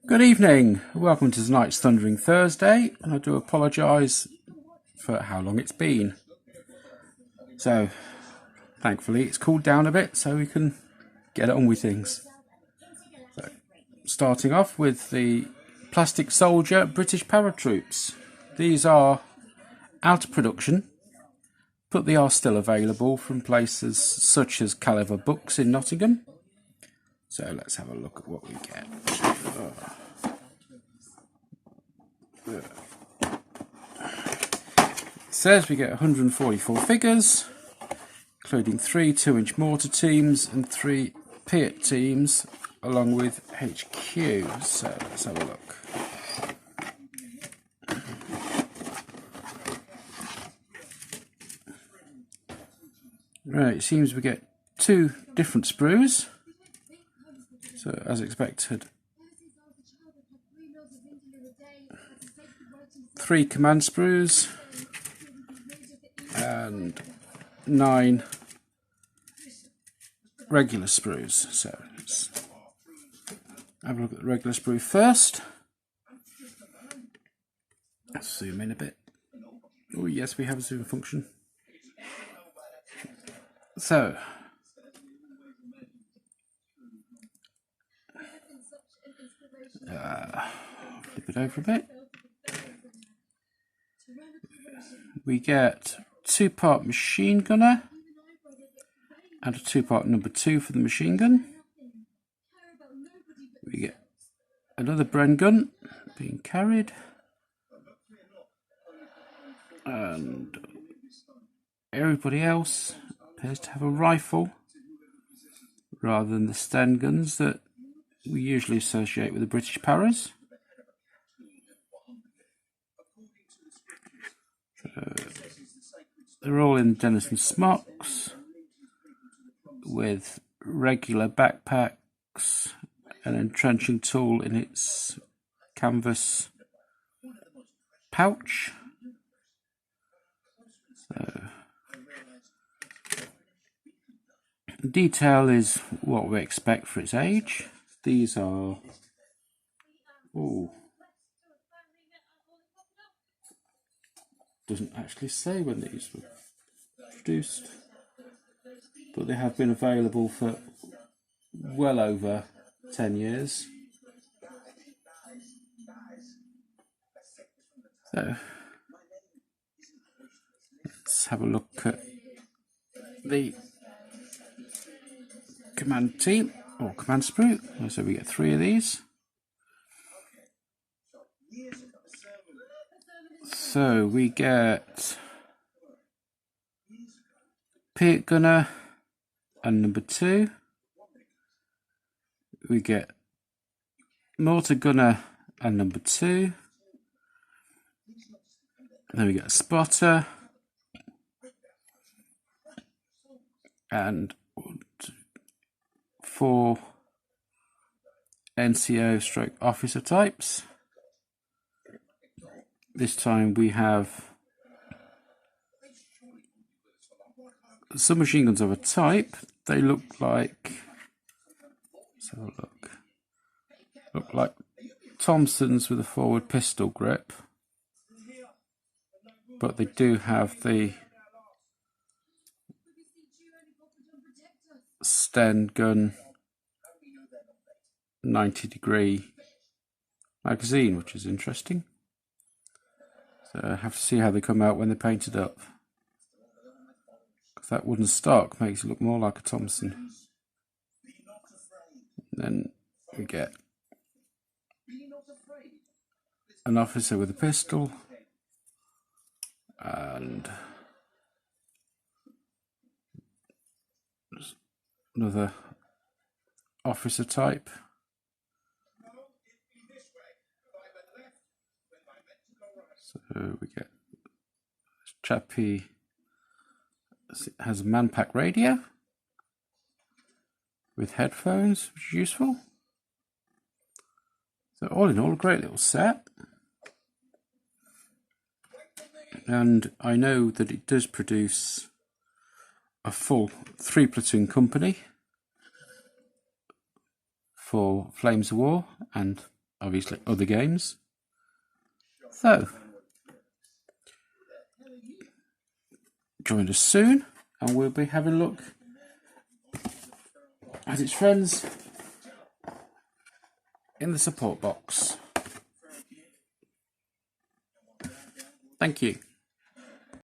Good evening, welcome to tonight's Thundering Thursday, and I do apologise for how long it's been. So, thankfully it's cooled down a bit so we can get on with things. So, starting off with the Plastic Soldier British Paratroops. These are out of production, but they are still available from places such as Caliver Books in Nottingham. So let's have a look at what we get. It says we get 144 figures, including 3 2-inch mortar teams and 3 PIAT teams, along with HQ. So let's have a look. Right, it seems we get 2 different sprues. So as expected, 3 command sprues and 9 regular sprues. So let's have a look at the regular sprue first. Let's zoom in a bit. Oh yes, we have a zoom function. So flip it over a bit. We get 2-part machine gunner and a 2-part number 2 for the machine gun. We get another Bren gun being carried, and everybody else appears to have a rifle rather than the Sten guns that we usually associate with the British Paras. So they're all in Denison smocks with regular backpacks, an entrenching tool in its canvas pouch. So the detail is what we expect for its age. These are doesn't actually say when these were produced, but they have been available for well over 10 years. So let's have a look at the command team or command sprue. So we get 3 of these. So we get PIAT gunner and number 2. We get mortar gunner and number 2. Then we get a spotter and 4 NCO / officer types. This time we have some machine guns of a type. They look like, let's have a look like Thompsons with a forward pistol grip, but they do have the Sten gun 90-degree magazine, which is interesting. So I have to see how they come out when they're painted up, because that wooden stock makes it look more like a Thompson. And then we get an officer with a pistol and another officer type. So we get this chappy has a man-pack radio with headphones, which is useful. So all in all, a great little set. And I know that it does produce a full 3-platoon company for Flames of War and obviously other games. So, join us soon and we'll be having a look at its friends in the support box. Thank you.